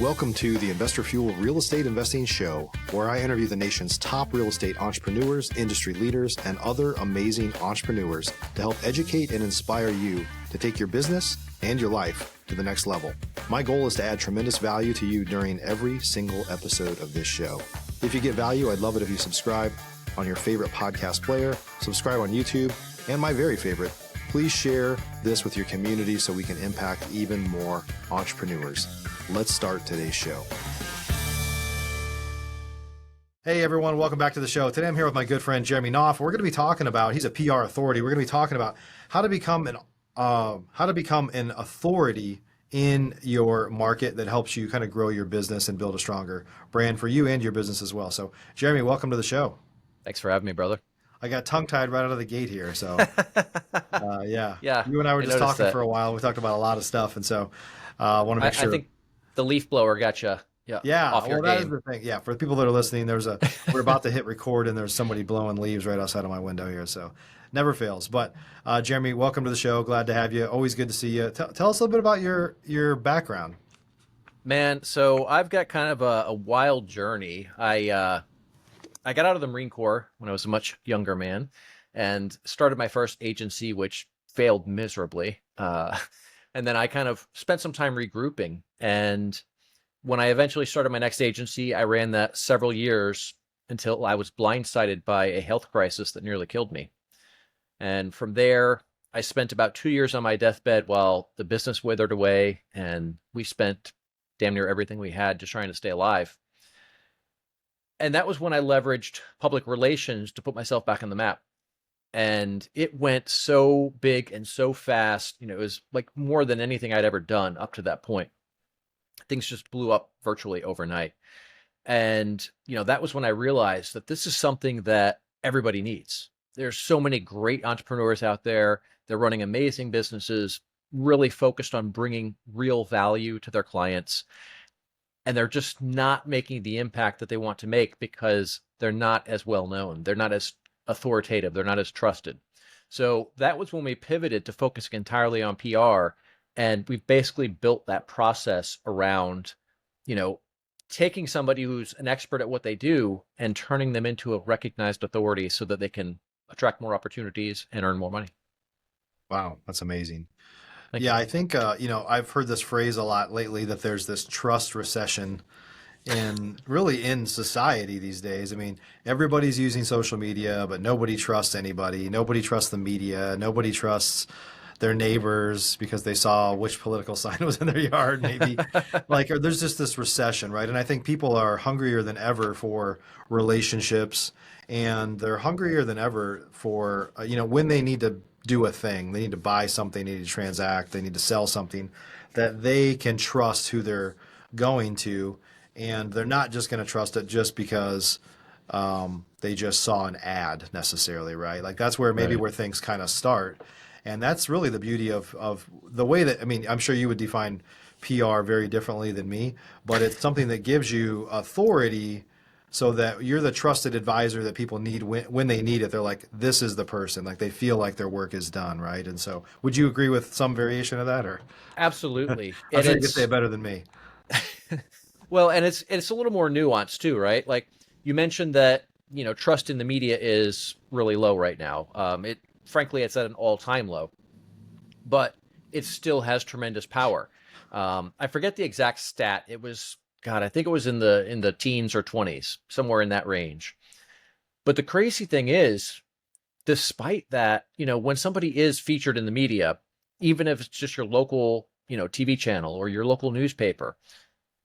Welcome to the Investor Fuel Real Estate Investing Show, where I interview the nation's top real estate entrepreneurs, industry leaders, and other amazing entrepreneurs to help educate and inspire you to take your business and your life to the next level. My goal is to add tremendous value to you during every single episode of this show. If you get value, I'd love it if you subscribe on your favorite podcast player, subscribe on YouTube, and my very favorite, please share this with your community so we can impact even more entrepreneurs. Let's start today's show. Hey everyone, welcome back to the show. Today I'm here with my good friend Jeremy Knopf. We're going to be talking about, he's a PR authority. We're going to be talking about how to become an authority in your market that helps you kind of grow your business and build a stronger brand for you and your business as well. So Jeremy, welcome to the show. Thanks for having me, brother. I got tongue-tied right out of the gate here. So yeah, you and I were just talking that. For a while. We talked about a lot of stuff. And so I want to make sure. I think the leaf blower got you. Yeah. Off your that game. is the thing. Yeah. For the people that are listening, we're about to hit record and there's somebody blowing leaves right outside of my window here. So never fails. But Jeremy, welcome to the show. Glad to have you. Always good to see you. Tell us a little bit about your background. Man, so I've got kind of a wild journey. I got out of the Marine Corps when I was a much younger man and started my first agency, which failed miserably. And then I kind of spent some time regrouping. And when I eventually started my next agency, I ran that several years until I was blindsided by a health crisis that nearly killed me. And from there, I spent about 2 years on my deathbed while the business withered away, and we spent damn near everything we had just trying to stay alive. And that was when I leveraged public relations to put myself back on the map. And it went so big and so fast. It was like more than anything I'd ever done up to that point. Things just blew up virtually overnight. And, that was when I realized that this is something that everybody needs. There's so many great entrepreneurs out there. They're running amazing businesses, really focused on bringing real value to their clients. And they're just not making the impact that they want to make because they're not as well known. They're not as authoritative. They're not as trusted. So that was when we pivoted to focusing entirely on PR. And we've basically built that process around, taking somebody who's an expert at what they do and turning them into a recognized authority so that they can attract more opportunities and earn more money. Wow, that's amazing. Thank you. I think, I've heard this phrase a lot lately that there's this trust recession in society these days. I mean, everybody's using social media, but nobody trusts anybody. Nobody trusts the media. Nobody trusts their neighbors because they saw which political sign was in their yard, maybe. Or there's just this recession, right? And I think people are hungrier than ever for relationships, and they're hungrier than ever for, when they need to do a thing, they need to buy something, they need to transact, they need to sell something, that they can trust who they're going to. And they're not just going to trust it just because they just saw an ad necessarily, right? Like that's where maybe where things kind of start. And that's really the beauty of the way that, I'm sure you would define PR very differently than me, but it's something that gives you authority so that you're the trusted advisor that people need when they need it. They're like, this is the person, like they feel like their work is done, right? And so would you agree with some variation of that? Or Absolutely. I'm sure you could say it better than me. Well, and it's a little more nuanced too, right? Like you mentioned that, trust in the media is really low right now. Frankly, it's at an all-time low, but it still has tremendous power. I forget the exact stat. It was, I think it was in the teens or 20s, somewhere in that range. But the crazy thing is, despite that, when somebody is featured in the media, even if it's just your local, TV channel or your local newspaper,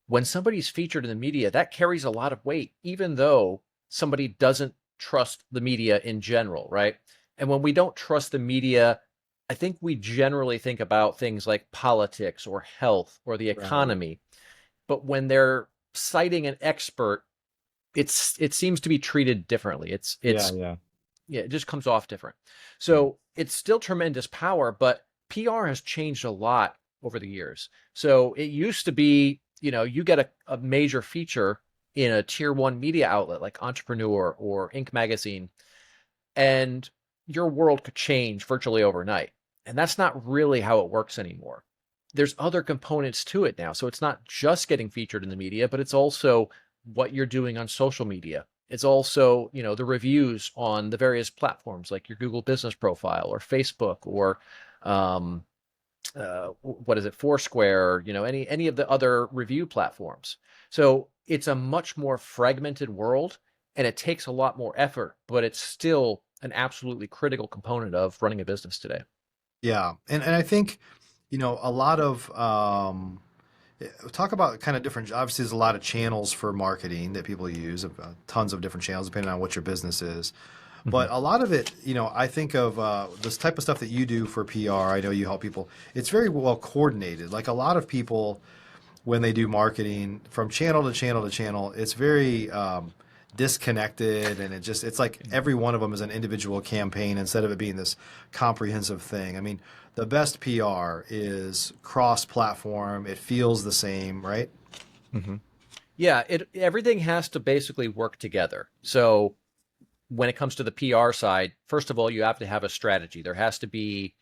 when somebody's featured in the media, that carries a lot of weight, even though somebody doesn't trust the media in general, right? And when we don't trust the media, I think we generally think about things like politics or health or the economy. Right. But when they're citing an expert, it seems to be treated differently. It just comes off different. So it's still tremendous power, but PR has changed a lot over the years. So it used to be, you get a major feature in a tier 1 media outlet like Entrepreneur or Inc. magazine, and your world could change virtually overnight. And that's not really how it works anymore. there's other components to it now. So it's not just getting featured in the media, but it's also what you're doing on social media. It's also, the reviews on the various platforms like your Google business profile or Facebook or um, what is it, Foursquare, any of the other review platforms. So it's a much more fragmented world and it takes a lot more effort, but it's still an absolutely critical component of running a business today. Yeah. And I think, a lot of talk about kind of different, obviously there's a lot of channels for marketing that people use, tons of different channels depending on what your business is. Mhm. But a lot of it, I think of this type of stuff that you do for PR. I know you help people. It's very well coordinated. Like a lot of people, when they do marketing from channel to channel to channel, it's very disconnected, and it's like every one of them is an individual campaign instead of it being this comprehensive thing. I mean, the best PR is cross-platform. It feels the same, right? Mhm. Yeah, everything has to basically work together. So when it comes to the PR side, first of all, you have to have a strategy. There has to be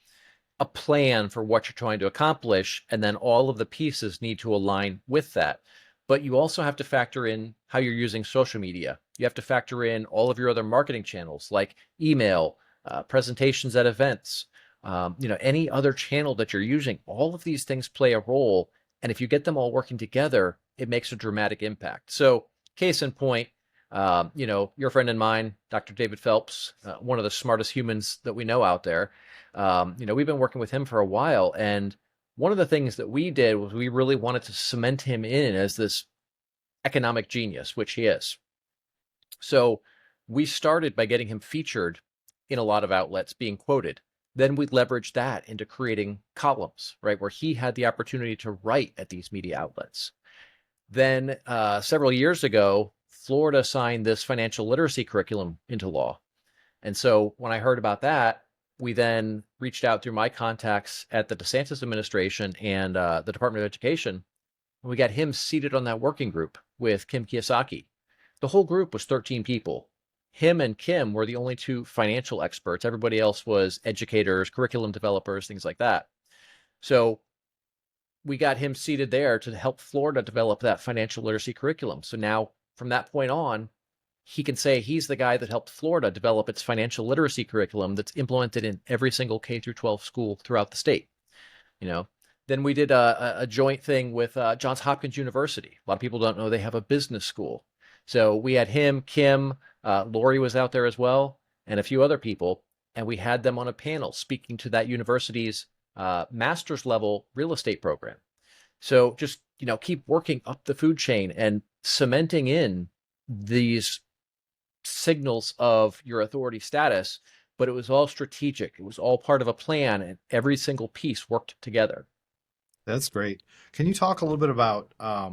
a plan for what you're trying to accomplish, and then all of the pieces need to align with that. But you also have to factor in how you're using social media. You have to factor in all of your other marketing channels like email, presentations at events, any other channel that you're using. All of these things play a role. And if you get them all working together, it makes a dramatic impact. So, case in point, your friend and mine, Dr. David Phelps, one of the smartest humans that we know out there. We've been working with him for a while, and one of the things that we did was we really wanted to cement him in as this economic genius, which he is. So we started by getting him featured in a lot of outlets, being quoted. Then we leveraged that into creating columns, right, where he had the opportunity to write at these media outlets. Then several years ago, Florida signed this financial literacy curriculum into law. And so when I heard about that, we then reached out through my contacts at the DeSantis administration and the Department of Education. And we got him seated on that working group with Kim Kiyosaki. The whole group was 13 people. Him and Kim were the only two financial experts. Everybody else was educators, curriculum developers, things like that. So we got him seated there to help Florida develop that financial literacy curriculum. So now, from that point on, he can say he's the guy that helped Florida develop its financial literacy curriculum that's implemented in every single K through 12 school throughout the state. You know, then we did a joint thing with Johns Hopkins University. A lot of people don't know they have a business school. So we had him, Kim, Lori was out there as well, and a few other people, and we had them on a panel speaking to that university's master's level real estate program. So just keep working up the food chain and cementing in these signals of your authority status, but it was all strategic. It was all part of a plan, and every single piece worked together. That's great. Can you talk a little bit about, a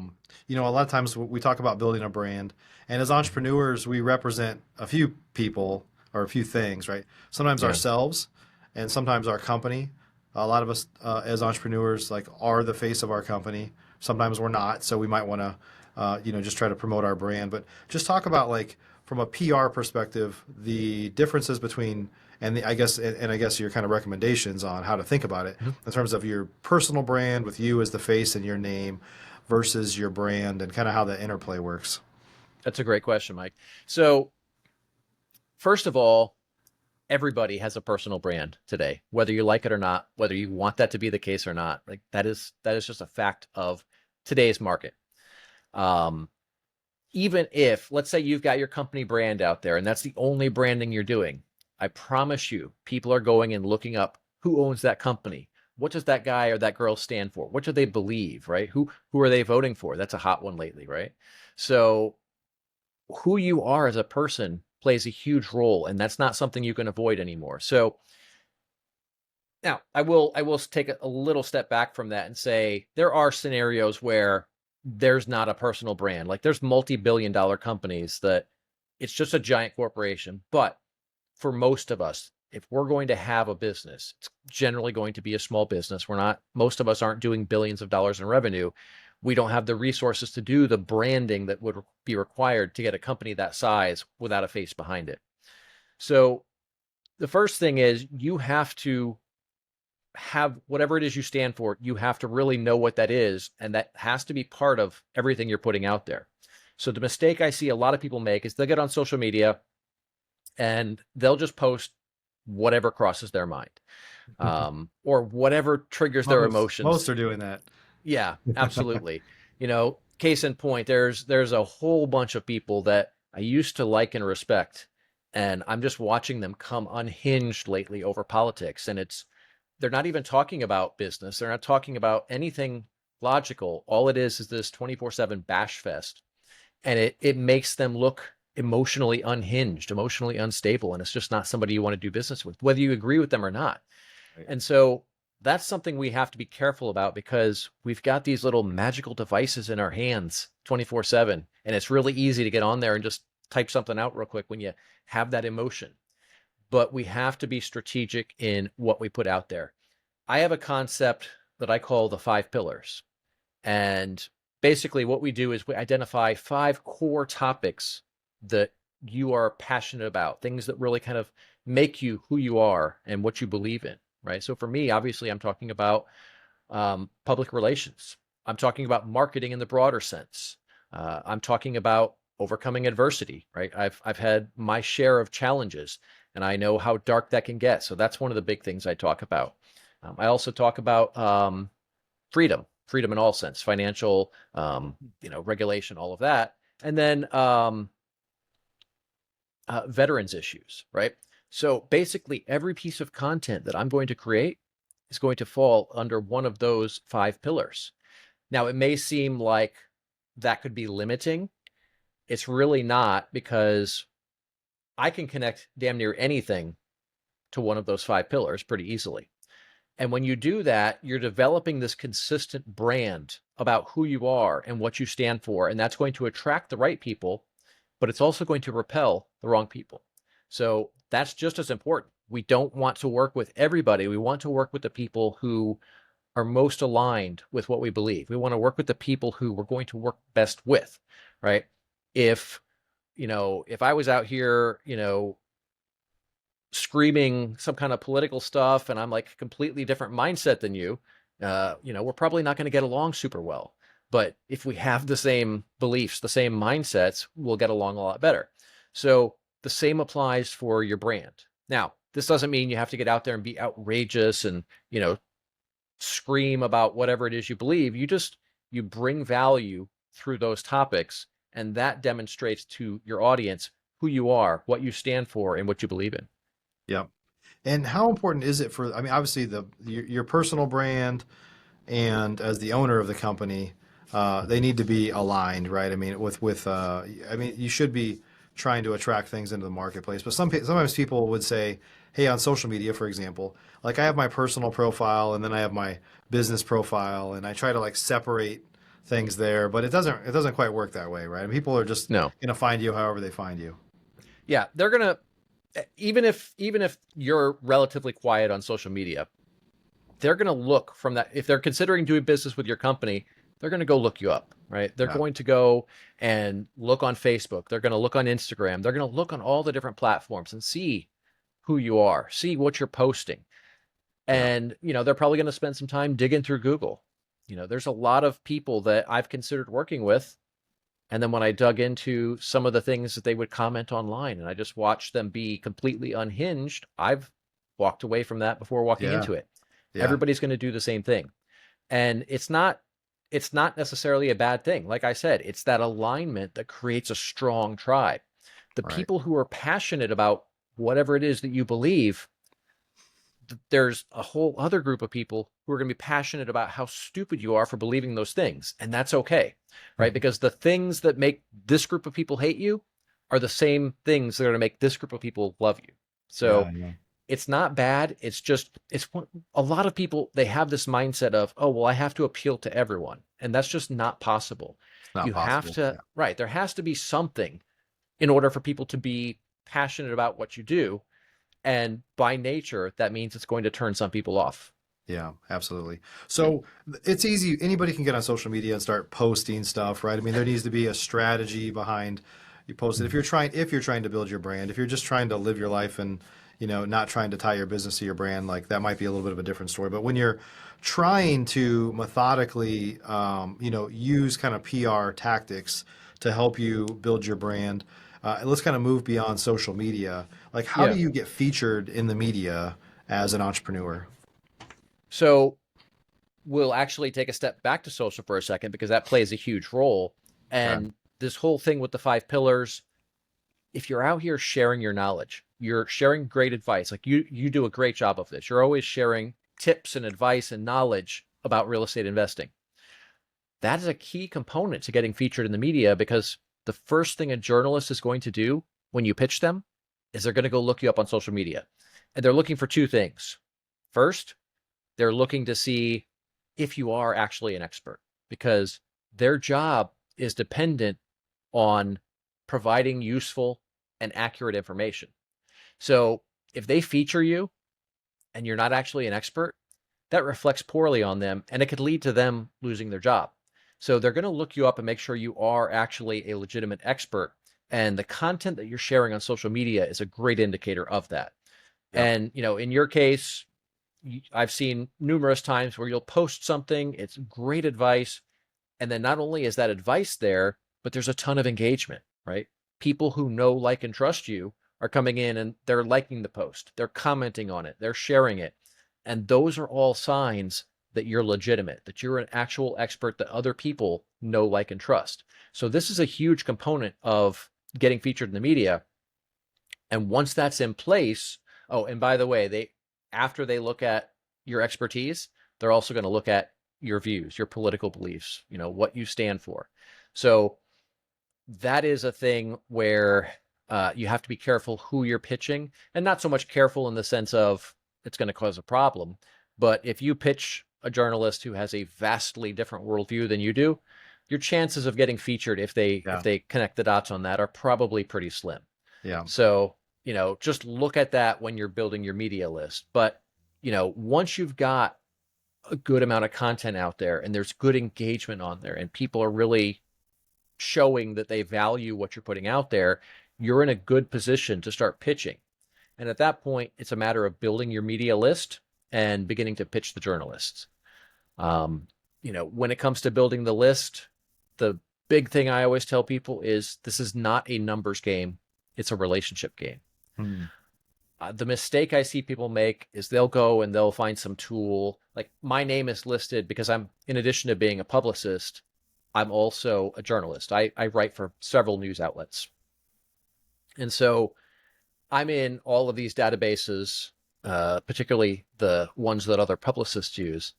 lot of times we talk about building a brand, and as Mhm. entrepreneurs, we represent a few people or a few things, right? Sometimes Yeah. ourselves, and sometimes our company. A lot of us, as entrepreneurs, like are the face of our company. Sometimes we're not, so we might want to, just try to promote our brand. But just talk about like from a PR perspective, the differences between and I guess your kind of recommendations on how to think about it Mhm. in terms of your personal brand with you as the face and your name versus your brand and kind of how the interplay works. That's a great question, Mike. So, first of all, everybody has a personal brand today, whether you like it or not, whether you want that to be the case or not. Like that is just a fact of today's market. Um, Even if, let's say, you've got your company brand out there and that's the only branding you're doing, I promise you, people are going and looking up who owns that company. What does that guy or that girl stand for? What do they believe, right? Who are they voting for? That's a hot one lately, right? So who you are as a person plays a huge role, and that's not something you can avoid anymore. So now I will take a little step back from that and say there are scenarios where there's not a personal brand. Like there's multi-billion dollar companies that it's just a giant corporation. But for most of us, if we're going to have a business, it's generally going to be a small business. Most of us aren't doing billions of dollars in revenue. We don't have the resources to do the branding that would be required to get a company that size without a face behind it. So the first thing is you have to have whatever it is you stand for, you have to really know what that is. And that has to be part of everything you're putting out there. So the mistake I see a lot of people make is they'll get on social media and they'll just post whatever crosses their mind, or whatever triggers their Most emotions. are doing that. Yeah, absolutely. Case in point, there's a whole bunch of people that I used to like and respect, and I'm just watching them come unhinged lately over politics. And they're not even talking about business. They're not talking about anything logical. All it is this 24/7 bash fest. And it makes them look emotionally unhinged, emotionally unstable. And it's just not somebody you want to do business with, whether you agree with them or not. Right. And so that's something we have to be careful about, because we've got these little magical devices in our hands 24/7. And it's really easy to get on there and just type something out real quick when you have that emotion. But we have to be strategic in what we put out there. I have a concept that I call the 5 pillars. And basically what we do is we identify 5 core topics that you are passionate about, things that really kind of make you who you are and what you believe in, right? So for me, obviously, I'm talking about public relations. I'm talking about marketing in the broader sense. I'm talking about overcoming adversity, right? I've had my share of challenges, and I know how dark that can get. So that's one of the big things I talk about. I also talk about freedom in all sense, financial, regulation, all of that. And then veterans issues, right? So basically every piece of content that I'm going to create is going to fall under one of those 5 pillars. Now, it may seem like that could be limiting. It's really not, because I can connect damn near anything to one of those 5 pillars pretty easily. And when you do that, you're developing this consistent brand about who you are and what you stand for. And that's going to attract the right people, but it's also going to repel the wrong people. So that's just as important. We don't want to work with everybody. We want to work with the people who are most aligned with what we believe. We want to work with the people who we're going to work best with, right? If I was out here, screaming some kind of political stuff and I'm like a completely different mindset than you, we're probably not going to get along super well. But if we have the same beliefs, the same mindsets, we'll get along a lot better. So the same applies for your brand. Now, this doesn't mean you have to get out there and be outrageous and, scream about whatever it is you believe. You bring value through those topics, and that demonstrates to your audience who you are, what you stand for, and what you believe in. Yeah. And how important is it for, I mean, obviously your personal brand and as the owner of the company, they need to be aligned, right? I mean, you should be trying to attract things into the marketplace, but sometimes people would say, hey, on social media, for example, like I have my personal profile and then I have my business profile, and I try to like separate things there, but it doesn't quite work that way, right? And people are just No. going to find you however they find you. Yeah, they're going to, even if you're relatively quiet on social media, they're going to look from that. If they're considering doing business with your company, they're going to go look you up, right? They're Yeah. going to go and look on Facebook. They're going to look on Instagram. They're going to look on all the different platforms and see who you are, see what you're posting. Yeah. And, they're probably going to spend some time digging through Google. There's a lot of people that I've considered working with. And then when I dug into some of the things that they would comment online and I just watched them be completely unhinged, I've walked away from that before walking Yeah. into it. Yeah. Everybody's going to do the same thing. And it's not necessarily a bad thing. Like I said, it's that alignment that creates a strong tribe. The Right. people who are passionate about whatever it is that you believe, there's a whole other group of people who are going to be passionate about how stupid you are for believing those things. And that's okay, right? Because the things that make this group of people hate you are the same things that are going to make this group of people love you. So Yeah. it's not bad. It's just, a lot of people, they have this mindset of, oh, well, I have to appeal to everyone. And that's just not possible. It's not You have possible. to, right. There has to be something in order for people to be passionate about what you do. And by nature, that means it's going to turn some people off. Yeah, absolutely. So it's easy. Anybody can get on social media and start posting stuff, right? I mean, there needs to be a strategy behind you post it. If you're trying to build your brand, if you're just trying to live your life and, not trying to tie your business to your brand, like that might be a little bit of a different story. But when you're trying to methodically, use kind of PR tactics to help you build your brand, let's kind of move beyond social media. Like, how do Yeah. you get featured in the media as an entrepreneur? So we'll actually take a step back to social for a second because that plays a huge role. Okay. And this whole thing with the 5 pillars, if you're out here sharing your knowledge, you're sharing great advice. Like you do a great job of this. You're always sharing tips and advice and knowledge about real estate investing. That is a key component to getting featured in the media because the first thing a journalist is going to do when you pitch them is they're going to go look you up on social media. And they're looking for 2 things. First, they're looking to see if you are actually an expert because their job is dependent on providing useful and accurate information. So if they feature you and you're not actually an expert, that reflects poorly on them and it could lead to them losing their job. So they're going to look you up and make sure you are actually a legitimate expert. And the content that you're sharing on social media is a great indicator of that. Yep. And, in your case, I've seen numerous times where you'll post something, it's great advice. And then not only is that advice there, but there's a ton of engagement, right? People who know, like, and trust you are coming in and they're liking the post, they're commenting on it, they're sharing it. And those are all signs that you're legitimate, that you're an actual expert that other people know, like, and trust. So this is a huge component of getting featured in the media. And once that's in place, oh, and by the way, after they look at your expertise, they're also going to look at your views, your political beliefs, what you stand for. So that is a thing where you have to be careful who you're pitching, and not so much careful in the sense of it's going to cause a problem. But if you pitch a journalist who has a vastly different worldview than you do, your chances of getting featured if Yeah. they connect the dots on that are probably pretty slim. Yeah. So, just look at that when you're building your media list. But, once you've got a good amount of content out there and there's good engagement on there and people are really showing that they value what you're putting out there, you're in a good position to start pitching. And at that point, it's a matter of building your media list and beginning to pitch the journalists. When it comes to building the list, the big thing I always tell people is this is not a numbers game. It's a relationship game. Hmm. The mistake I see people make is they'll go and they'll find some tool. Like, my name is listed because in addition to being a publicist, I'm also a journalist. I write for several news outlets. And so I'm in all of these databases, particularly the ones that other publicists use.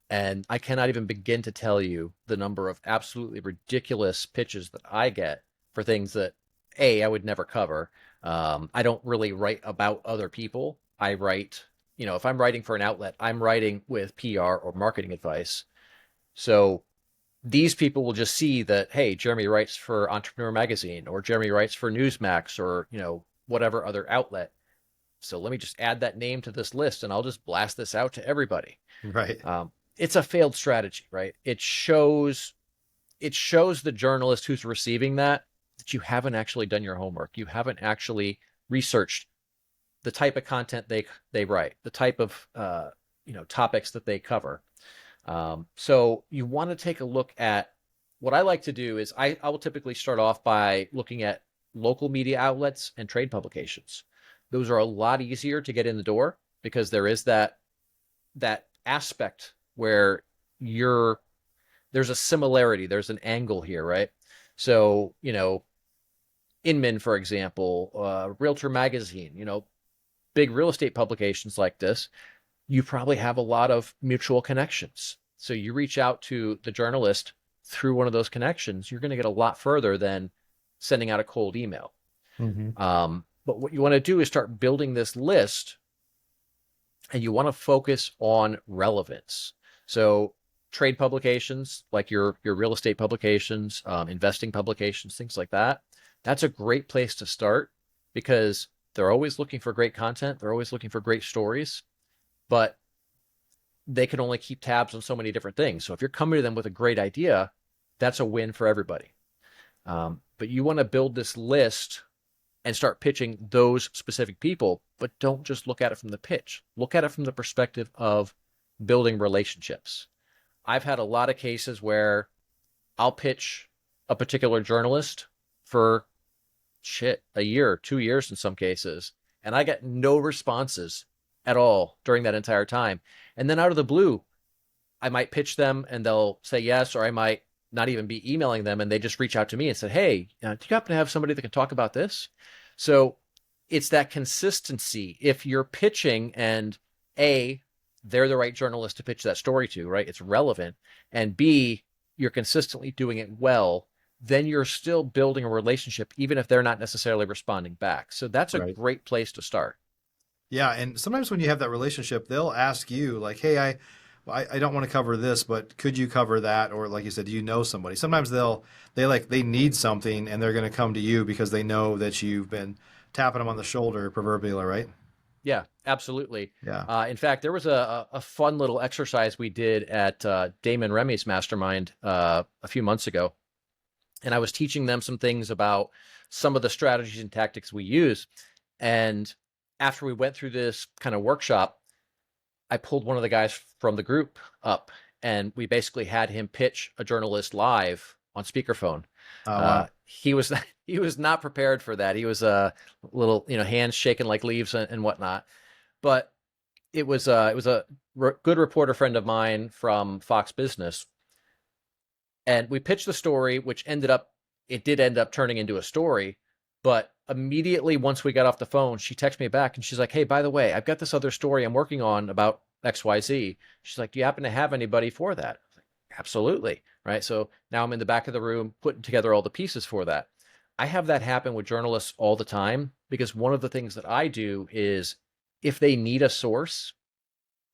And I cannot even begin to tell you the number of absolutely ridiculous pitches that I get for things that, I would never cover. I don't really write about other people. I write, if I'm writing for an outlet, I'm writing with PR or marketing advice. So these people will just see that, hey, Jeremy writes for Entrepreneur Magazine or Jeremy writes for Newsmax or, whatever other outlet. So let me just add that name to this list and I'll just blast this out to everybody. Right. It's a failed strategy, right? It shows the journalist who's receiving that you haven't actually done your homework. You haven't actually researched the type of content they write, the type of topics that they cover. So you want to take a look at what I like to do is I will typically start off by looking at local media outlets and trade publications. Those are a lot easier to get in the door because there is that aspect where there's a similarity, there's an angle here, right? So, Inman, for example, Realtor Magazine, big real estate publications like this, you probably have a lot of mutual connections. So you reach out to the journalist through one of those connections, you're going to get a lot further than sending out a cold email. Mm-hmm. But what you want to do is start building this list, and you want to focus on relevance. So trade publications, like your real estate publications, investing publications, things like that, that's a great place to start because they're always looking for great content. They're always looking for great stories, but they can only keep tabs on so many different things. So if you're coming to them with a great idea, that's a win for everybody. But you want to build this list and start pitching those specific people, but don't just look at it from the pitch. Look at it from the perspective of building relationships. I've had a lot of cases where I'll pitch a particular journalist for a year, 2 years in some cases, and I get no responses at all during that entire time. And then out of the blue, I might pitch them and they'll say yes, or I might not even be emailing them and they just reach out to me and say, hey, do you happen to have somebody that can talk about this? So it's that consistency. If you're pitching and A, they're the right journalist to pitch that story to, right? It's relevant. And B, you're consistently doing it well, then you're still building a relationship, even if they're not necessarily responding back. So that's a Right. great place to start. Yeah, and sometimes when you have that relationship, they'll ask you like, "Hey, I don't want to cover this, but could you cover that?" Or like you said, do you know somebody? Sometimes they need something and they're going to come to you because they know that you've been tapping them on the shoulder, proverbially, right? Yeah, absolutely. Yeah. In fact, there was a fun little exercise we did at Damon Remy's Mastermind a few months ago. And I was teaching them some things about some of the strategies and tactics we use. And after we went through this kind of workshop, I pulled one of the guys from the group up and we basically had him pitch a journalist live on speakerphone. Oh, wow. He was he was not prepared for that. He was a little, hands shaking like leaves and whatnot. But it was a good reporter friend of mine from Fox Business, and we pitched the story, which did end up turning into a story. But immediately once we got off the phone, she texted me back and she's like, hey, by the way, I've got this other story I'm working on about XYZ. She's like, do you happen to have anybody for that? I was like, absolutely. Right. So now I'm in the back of the room putting together all the pieces for that. I have that happen with journalists all the time because one of the things that I do is if they need a source,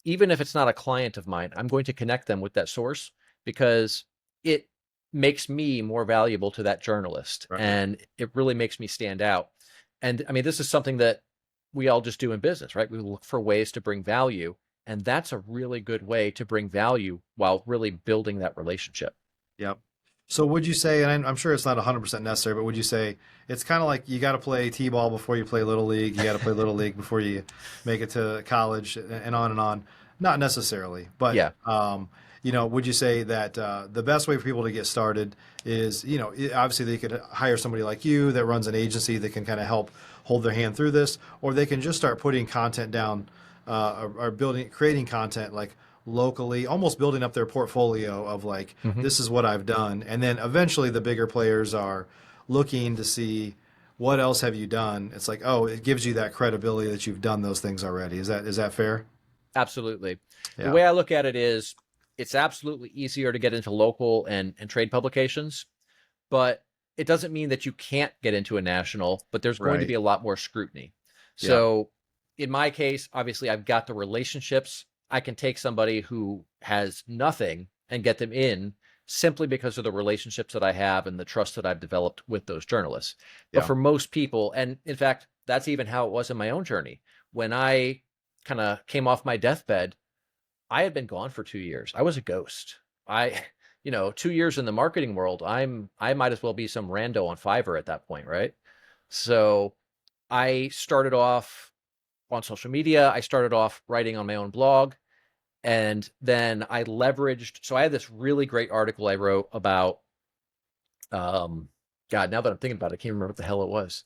even if it's not a client of mine, I'm going to connect them with that source because it makes me more valuable to that journalist Right. and it really makes me stand out. And I mean, this is something that we all just do in business, right? We look for ways to bring value. And that's a really good way to bring value while really building that relationship. Yep. So would you say, and I'm sure it's not 100% necessary, but would you say it's kind of like you got to play T-ball before you play Little League, you got to play Little League before you make it to college, and on and on? Not necessarily, but Yeah. would you say that the best way for people to get started is, obviously they could hire somebody like you that runs an agency that can kind of help hold their hand through this, or they can just start putting content down, or creating content like locally, almost building up their portfolio of like, Mhm. this is what I've done. And then eventually the bigger players are looking to see what else have you done. It's like, oh, it gives you that credibility that you've done those things already. Is that fair? Absolutely. The Yeah. way I look at it is it's absolutely easier to get into local and trade publications, but it doesn't mean that you can't get into a national, but there's going to Right. be a lot more scrutiny. Yeah. So in my case, obviously I've got the relationships. I can take somebody who has nothing and get them in simply because of the relationships that I have and the trust that I've developed with those journalists. But Yeah. for most people, and in fact, that's even how it was in my own journey. When I kind of came off my deathbed, I had been gone for 2 years. I was a ghost. I, 2 years in the marketing world, I might as well be some rando on Fiverr at that point, right? So I started off on social media. I started off writing on my own blog. And then I leveraged, so I had this really great article I wrote about, um, God, now that I'm thinking about it, I can't remember what the hell it was.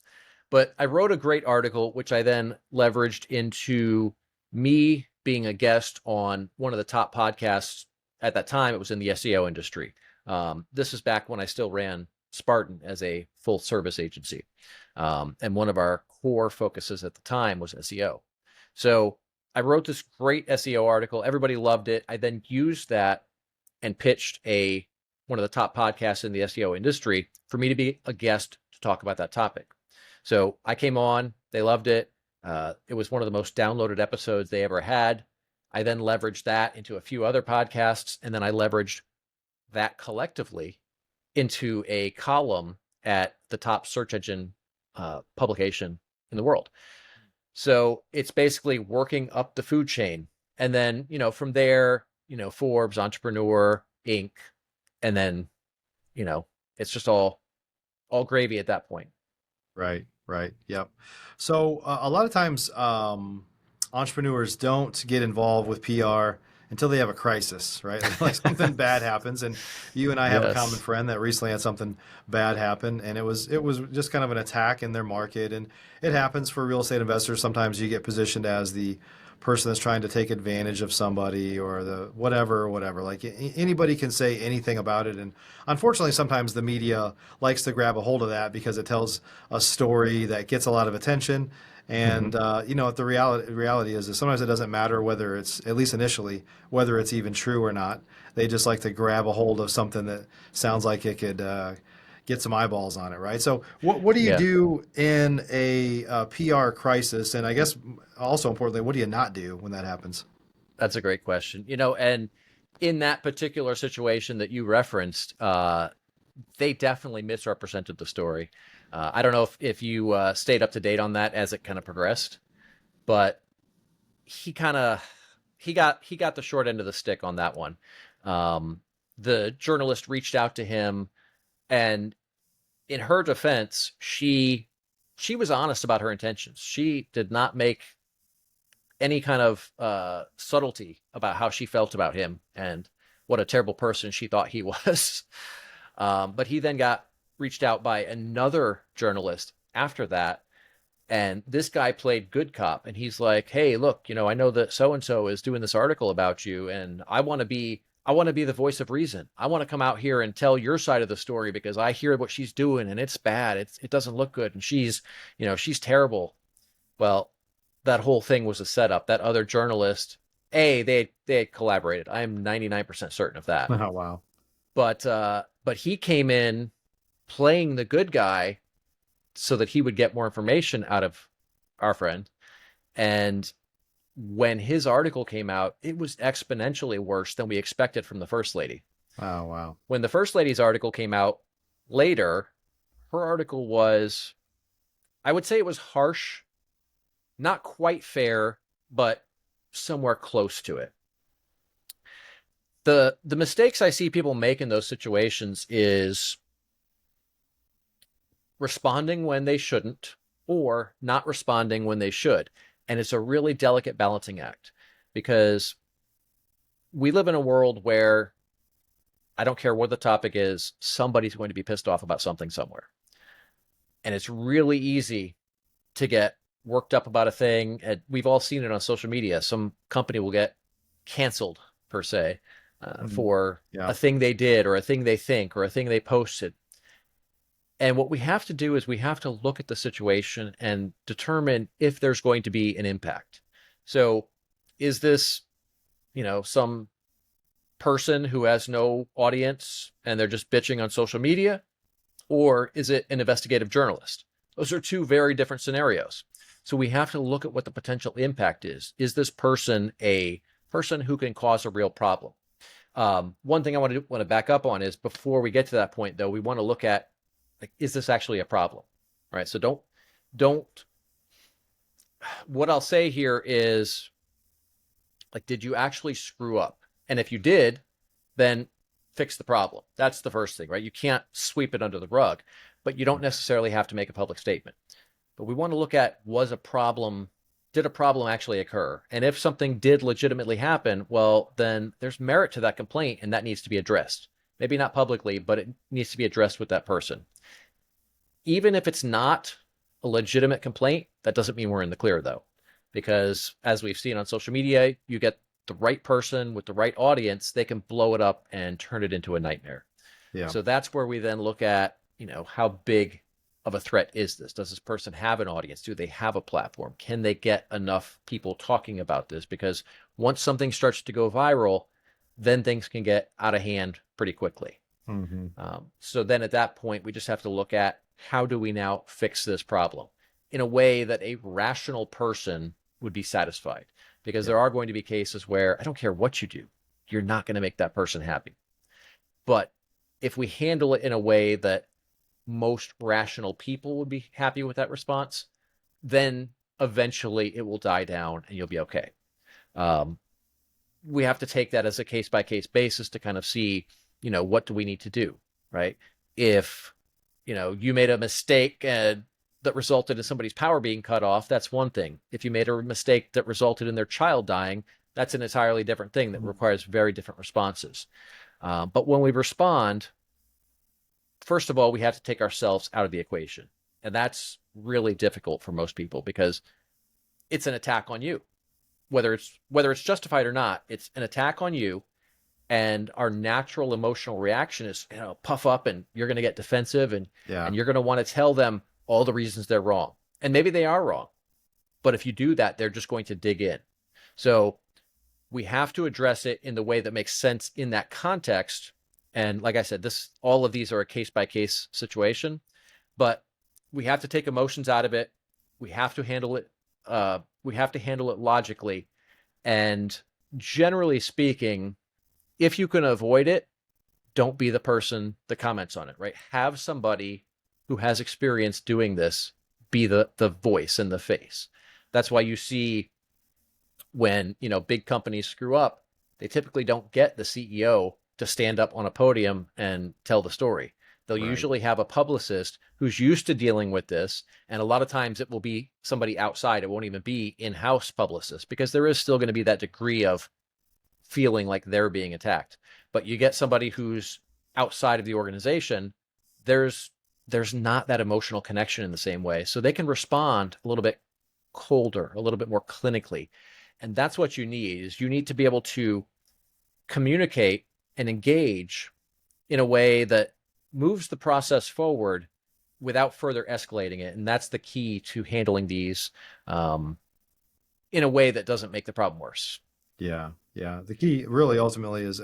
But I wrote a great article, which I then leveraged into me being a guest on one of the top podcasts. At that time, it was in the SEO industry. This is back when I still ran Spartan as a full service agency. And one of our core focuses at the time was SEO. So I wrote this great SEO article. Everybody loved it. I then used that and pitched one of the top podcasts in the SEO industry for me to be a guest to talk about that topic. So I came on, they loved it. It was one of the most downloaded episodes they ever had. I then leveraged that into a few other podcasts, and then I leveraged that collectively into a column at the top search engine publication in the world. So it's basically working up the food chain. And then, from there, Forbes, Entrepreneur, Inc., and then, it's just all gravy at that point. Right, right. Yep. So a lot of times, entrepreneurs don't get involved with PR until they have a crisis, right? Like something bad happens, and you and I have a common Yes. friend that recently had something bad happen, and it was just kind of an attack in their market, and it happens for real estate investors. Sometimes you get positioned as the person that's trying to take advantage of somebody or the whatever, whatever. Like anybody can say anything about it, and unfortunately, sometimes the media likes to grab a hold of that because it tells a story that gets a lot of attention. Hmm. And the reality is that sometimes it doesn't matter whether it's, at least initially, whether it's even true or not. They just like to grab a hold of something that sounds like it could get some eyeballs on it, right? So, what do you Yeah, do in a, PR crisis? And I guess also importantly, what do you not do when that happens? that's a great question. And in that particular situation that you referenced, they definitely misrepresented the story. I don't know if you stayed up to date on that as it kind of progressed, but he kind of he got the short end of the stick on that one. Um, the journalist reached out to him, and in her defense, she was honest about her intentions. She did not make any kind of subtlety about how she felt about him and what a terrible person she thought he was. But he then got reached out by another journalist after that, and this guy played good cop, and he's like, "Hey, look, I know that so and so is doing this article about you, and I want to be the voice of reason. I want to come out here and tell your side of the story because I hear what she's doing, and it's bad. It doesn't look good, and she's terrible." Well, that whole thing was a setup. That other journalist, they had collaborated. I am 99% certain of that. Oh, wow. But he came in playing the good guy so that he would get more information out of our friend. And when his article came out, it was exponentially worse than we expected from the first lady. Oh, wow. When the first lady's article came out later, her article was, I would say it was harsh, not quite fair, but somewhere close to it. The mistakes I see people make in those situations is responding when they shouldn't or not responding when they should. And it's a really delicate balancing act because we live in a world where I don't care what the topic is, somebody's going to be pissed off about something somewhere. And it's really easy to get worked up about a thing. And we've all seen it on social media. Some company will get canceled, per se, Mhm. for Yeah. a thing they did or a thing they think or a thing they posted. And what we have to do is we have to look at the situation and determine if there's going to be an impact. So, is this, some person who has no audience and they're just bitching on social media? Or is it an investigative journalist? Those are two very different scenarios. So, we have to look at what the potential impact is. Is this person a person who can cause a real problem? One thing I want to back up on is before we get to that point, though, we want to look at, like, is this actually a problem? All right. So don't. What I'll say here is, like, did you actually screw up? And if you did, then fix the problem. That's the first thing, right? You can't sweep it under the rug, but you don't necessarily have to make a public statement. But we want to look at, did a problem actually occur? And if something did legitimately happen, well, then there's merit to that complaint and that needs to be addressed. Maybe not publicly, but it needs to be addressed with that person. Even if it's not a legitimate complaint, that doesn't mean we're in the clear, though, because as we've seen on social media, you get the right person with the right audience, they can blow it up and turn it into a nightmare. Yeah. So that's where we then look at, how big of a threat is this? Does this person have an audience? Do they have a platform? Can they get enough people talking about this? Because once something starts to go viral, then things can get out of hand pretty quickly. Hmm. So then at that point, we just have to look at, how do we now fix this problem in a way that a rational person would be satisfied? Because Yeah. there are going to be cases where I don't care what you do, you're not going to make that person happy. But if we handle it in a way that most rational people would be happy with that response, then eventually it will die down and you'll be okay. Um, we have to take that as a case by case basis to kind of see, what do we need to do, right? If you made a mistake and that resulted in somebody's power being cut off, that's one thing. If you made a mistake that resulted in their child dying, that's an entirely different thing that requires very different responses. But when we respond, first of all, we have to take ourselves out of the equation. And that's really difficult for most people because it's an attack on you. Whether it's justified or not, it's an attack on you. And our natural emotional reaction is, puff up, and you're going to get defensive, and you're going to want to tell them all the reasons they're wrong. And maybe they are wrong. But if you do that, they're just going to dig in. So we have to address it in the way that makes sense in that context. And like I said, all of these are a case-by-case situation, but we have to take emotions out of it. We have to handle it. We have to handle it logically. And generally speaking, if you can avoid it, don't be the person that comments on it, right? Have somebody who has experience doing this be the voice and the face. That's why you see when, big companies screw up, they typically don't get the CEO to stand up on a podium and tell the story. They'll usually have a publicist who's used to dealing with this. And a lot of times it will be somebody outside. It won't even be in-house publicist, because there is still going to be that degree of feeling like they're being attacked. But you get somebody who's outside of the organization, there's not that emotional connection in the same way. So they can respond a little bit colder, a little bit more clinically. And that's what you need, is you need to be able to communicate and engage in a way that moves the process forward without further escalating it. And that's the key to handling these in a way that doesn't make the problem worse. Yeah. The key really ultimately is,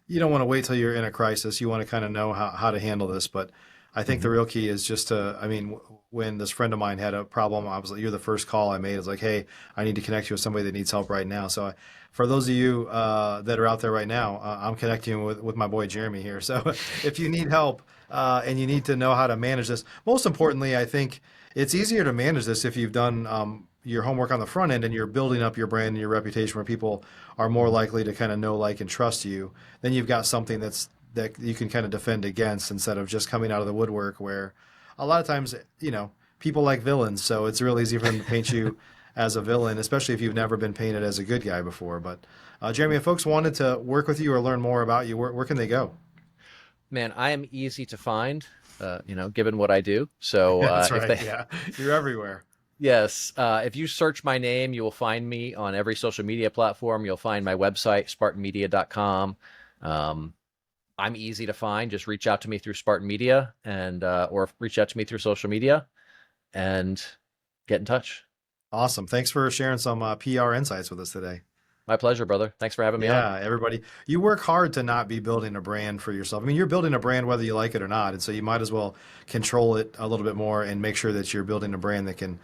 you don't want to wait till you're in a crisis. You want to kind of know how to handle this. But I think the real key is just to, when this friend of mine had a problem, I was like, you're the first call I made. It's like, hey, I need to connect you with somebody that needs help right now. So for those of you that are out there right now, I'm connecting you with my boy Jeremy here. So if you need help and you need to know how to manage this, most importantly, I think it's easier to manage this if you've done your homework on the front end and you're building up your brand and your reputation where people are more likely to kind of know, like, and trust you. Then you've got something that you can kind of defend against, instead of just coming out of the woodwork, where a lot of times, people like villains. So it's real easy for them to paint you as a villain, especially if you've never been painted as a good guy before. But Jeremy, if folks wanted to work with you or learn more about you, where can they go? Man, I am easy to find, given what I do. So That's right. You're everywhere. Yes. If you search my name, you will find me on every social media platform. You'll find my website, spartanmedia.com. I'm easy to find. Just reach out to me through Spartan Media, and or reach out to me through social media and get in touch. Awesome. Thanks for sharing some PR insights with us today. My pleasure, brother. Thanks for having me on. Yeah, everybody. You work hard to not be building a brand for yourself. You're building a brand whether you like it or not. And so you might as well control it a little bit more and make sure that you're building a brand that can,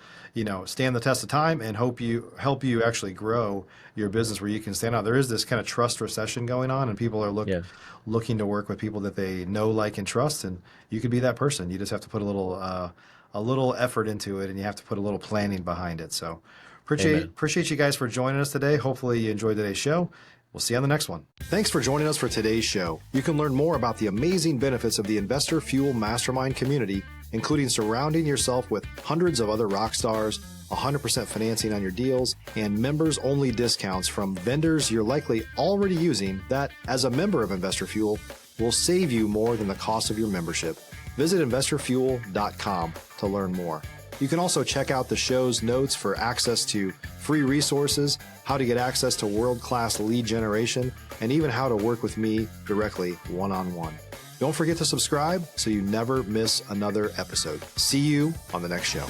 stand the test of time and help you actually grow your business where you can stand out. There is this kind of trust recession going on, and people are looking to work with people that they know, like, and trust. And you could be that person. You just have to put a little effort into it, and you have to put a little planning behind it. So appreciate you guys for joining us today. Hopefully you enjoyed today's show. We'll see you on the next one. Thanks for joining us for today's show. You can learn more about the amazing benefits of the Investor Fuel Mastermind community, including surrounding yourself with hundreds of other rock stars, 100% financing on your deals, and members-only discounts from vendors you're likely already using that, as a member of Investor Fuel, will save you more than the cost of your membership. Visit investorfuel.com to learn more. You can also check out the show's notes for access to free resources, how to get access to world-class lead generation, and even how to work with me directly one-on-one. Don't forget to subscribe so you never miss another episode. See you on the next show.